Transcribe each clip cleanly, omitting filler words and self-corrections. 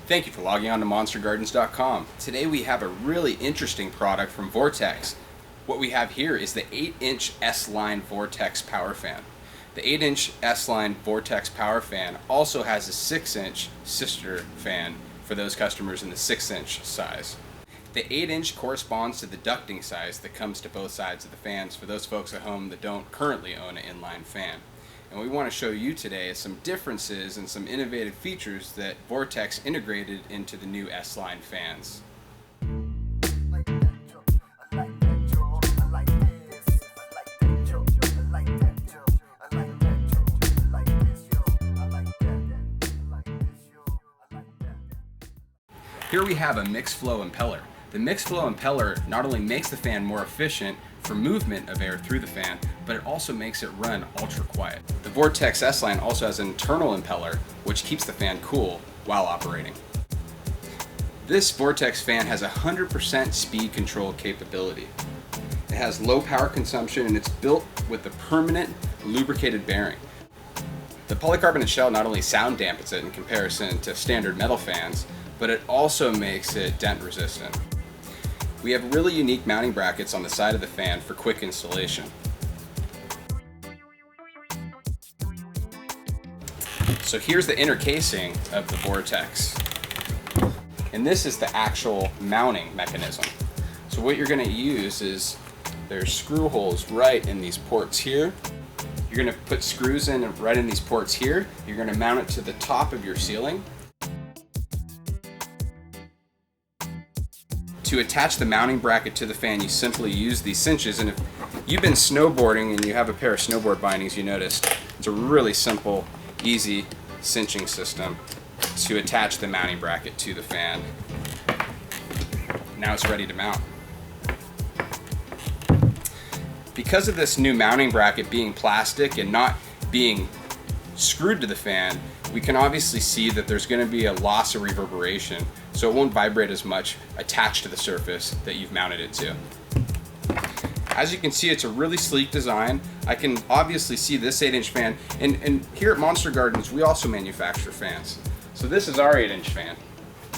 Thank you for logging on to monstergardens.com. Today we have a really interesting product from Vortex. What we have here is the 8-inch S-Line Vortex power fan. The 8-inch S-Line Vortex power fan also has a 6-inch sister fan for those customers in the 6-inch size. The 8-inch corresponds to the ducting size that comes to both sides of the fans for those folks at home that don't currently own an inline fan. And we want to show you today some differences and some innovative features that Vortex integrated into the new S-Line fans. Here we have a mixed flow impeller. The mixed flow impeller not only makes the fan more efficient for movement of air through the fan, but it also makes it run ultra quiet. The Vortex S-Line also has an internal impeller, which keeps the fan cool while operating. This Vortex fan has 100% speed control capability. It has low power consumption and it's built with a permanent lubricated bearing. The polycarbonate shell not only sound dampens it in comparison to standard metal fans, but it also makes it dent resistant. We have really unique mounting brackets on the side of the fan for quick installation. So here's the inner casing of the Vortex. And this is the actual mounting mechanism. So what you're going to use is there's screw holes right in these ports here. You're going to put screws in right in these ports here. You're going to mount it to the top of your ceiling. To attach the mounting bracket to the fan, you simply use these cinches, and if you've been snowboarding and you have a pair of snowboard bindings, you noticed it's a really simple, easy cinching system to attach the mounting bracket to the fan. Now it's ready to mount. Because of this new mounting bracket being plastic and not being screwed to the fan, we can obviously see that there's going to be a loss of reverberation, so it won't vibrate as much attached to the surface that you've mounted it to. As you can see, it's a really sleek design. I can obviously see this 8-inch fan, and here at Monster Gardens we also manufacture fans. So this is our 8-inch fan.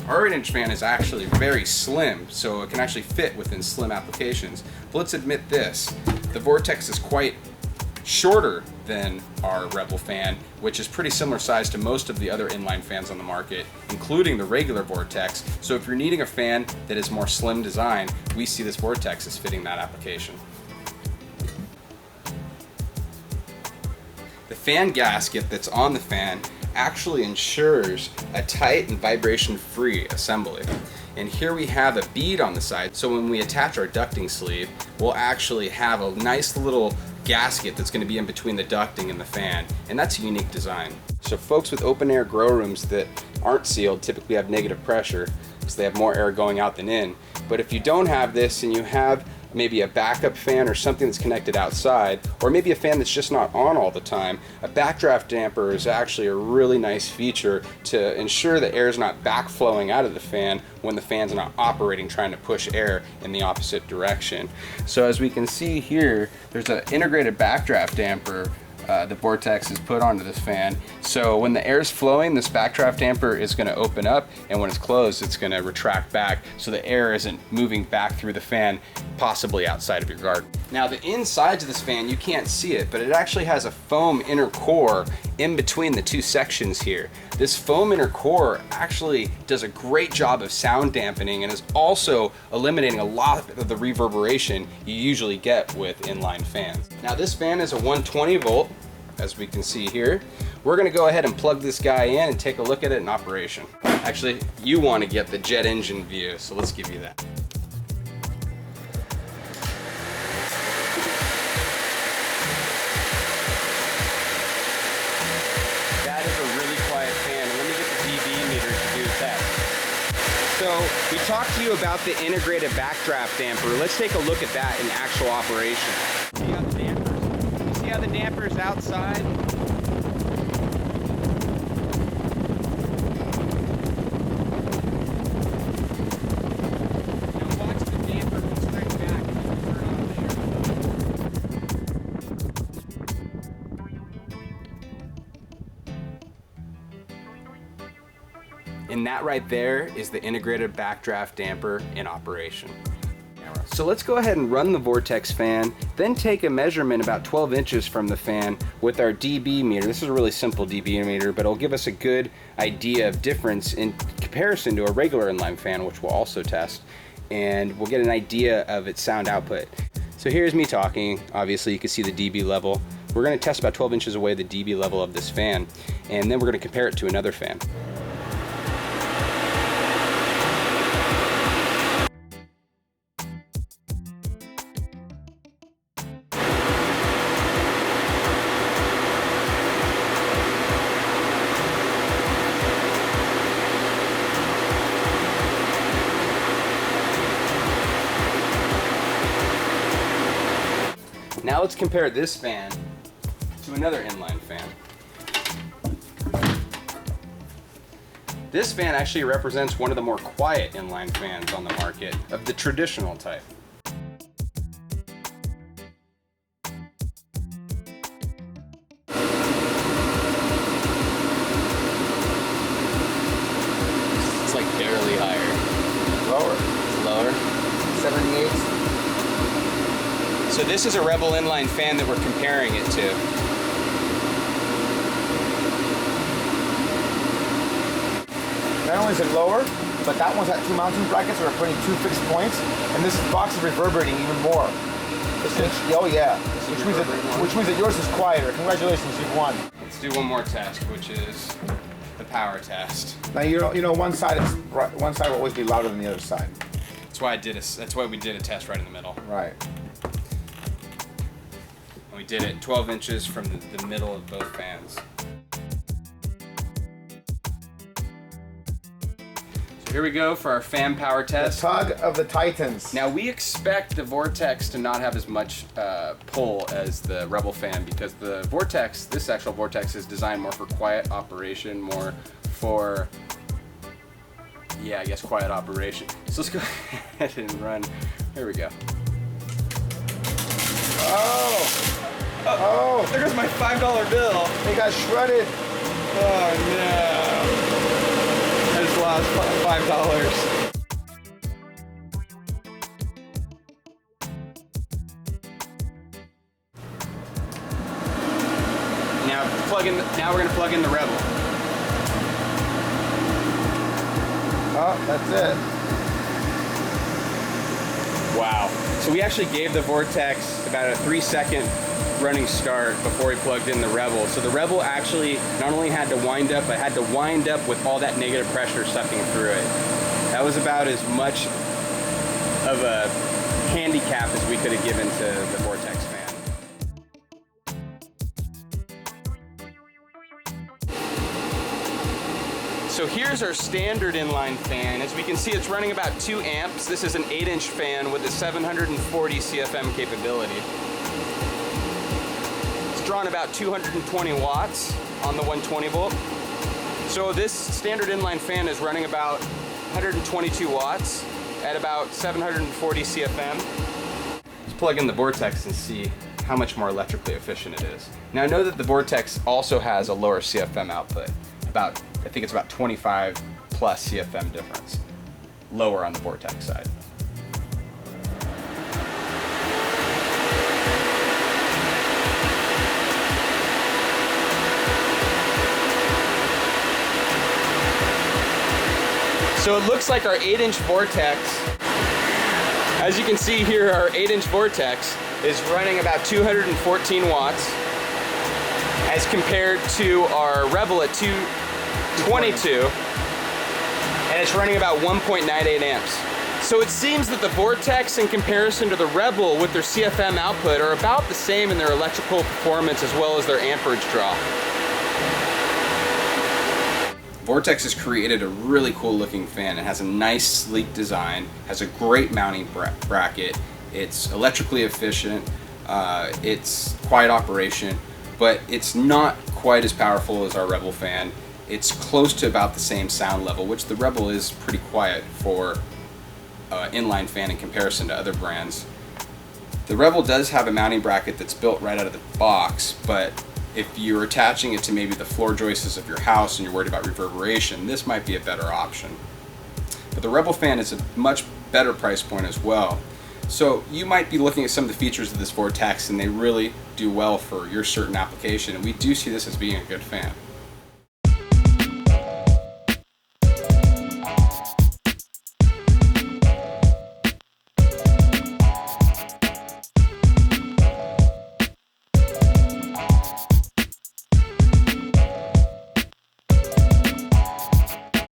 Our 8-inch fan is actually very slim, so it can actually fit within slim applications. But let's admit this, the Vortex is quite shorter than our Rebel fan, which is pretty similar size to most of the other inline fans on the market, including the regular Vortex. So if you're needing a fan that is more slim design, we see this Vortex as fitting that application. The fan gasket that's on the fan actually ensures a tight and vibration-free assembly. And here we have a bead on the side, so when we attach our ducting sleeve, we'll actually have a nice little gasket that's going to be in between the ducting and the fan, and that's a unique design. So folks with open air grow rooms that aren't sealed typically have negative pressure because they have more air going out than in. But if you don't have this and you have maybe a backup fan or something that's connected outside, or maybe a fan that's just not on all the time, a backdraft damper is actually a really nice feature to ensure that air is not backflowing out of the fan when the fan's not operating, trying to push air in the opposite direction. So as we can see here, there's an integrated backdraft damper the Vortex is put onto this fan. So when the air is flowing, this backdraft damper is going to open up, and when it's closed, it's going to retract back so the air isn't moving back through the fan, possibly outside of your garden. Now the insides of this fan, you can't see it, but it actually has a foam inner core in between the two sections here. This foam inner core actually does a great job of sound dampening and is also eliminating a lot of the reverberation you usually get with inline fans. Now this fan is a 120 volt, as we can see here. We're gonna go ahead and plug this guy in and take a look at it in operation. Actually, you want to get the jet engine view, so let's give you that. That is a really quiet fan. Let me get the dB meter to do a test. So we talked to you about the integrated backdraft damper. Let's take a look at that in actual operation. See how the dampers, see how the dampers outside? Now watch the damper constrict back and you turn on the air. And that right there is the integrated backdraft damper in operation. So let's go ahead and run the Vortex fan, then take a measurement about 12 inches from the fan with our dB meter. This is a really simple dB meter, but it'll give us a good idea of difference in comparison to a regular inline fan, which we'll also test, and we'll get an idea of its sound output. So here's me talking. Obviously you can see the dB level. We're going to test about 12 inches away the dB level of this fan, and then we're going to compare it to another fan. Now let's compare this fan to another inline fan. This fan actually represents one of the more quiet inline fans on the market, of the traditional type. It's like barely higher. Lower. Lower? 78. So this is a Rebel inline fan that we're comparing it to. Not only is it lower, but that one's at 2 mounting brackets, so we're putting 2 fixed points, and this box is reverberating even more. Oh yeah, which means that yours is quieter. Congratulations, you've won. Let's do one more test, which is the power test. Now you know one side will always be louder than the other side. That's why we did a test right in the middle. Right. And we did it 12 inches from the middle of both fans. So here we go for our fan power test. The tug of the Titans. Now we expect the Vortex to not have as much pull as the Rebel fan, because the Vortex, this actual Vortex, is designed more for quiet operation, more for, yeah, I guess quiet operation. So let's go ahead and run. Here we go. Oh, there goes my $5 bill. They got shredded. Oh no. I just lost $5. Now we're gonna plug in the Rebel. Oh, that's it. Wow. So we actually gave the Vortex about a 3-second running start before we plugged in the Rebel. So the Rebel actually not only had to wind up, but had to wind up with all that negative pressure sucking through it. That was about as much of a handicap as we could have given to the Vortex fan. So here's our standard inline fan. As we can see, it's running about 2 amps. This is an 8-inch fan with a 740 CFM capability. It's drawn about 220 watts on the 120 volt. So this standard inline fan is running about 122 watts at about 740 CFM. Let's plug in the Vortex and see how much more electrically efficient it is. Now I know that the Vortex also has a lower CFM output. I think it's about 25 plus CFM difference, lower on the Vortex side. So it looks like our 8-inch Vortex, as you can see here, our 8-inch Vortex is running about 214 watts as compared to our Rebel at 222, and it's running about 1.98 amps. So it seems that the Vortex, in comparison to the Rebel with their CFM output, are about the same in their electrical performance as well as their amperage draw. Vortex has created a really cool looking fan. It has a nice sleek design, has a great mounting bracket, it's electrically efficient, it's quiet operation, but it's not quite as powerful as our Rebel fan. It's close to about the same sound level, which the Rebel is pretty quiet for inline fan in comparison to other brands. The Rebel does have a mounting bracket that's built right out of the box, but if you're attaching it to maybe the floor joists of your house and you're worried about reverberation, this might be a better option. But the Rebel fan is a much better price point as well. So you might be looking at some of the features of this Vortex and they really do well for your certain application, and we do see this as being a good fan.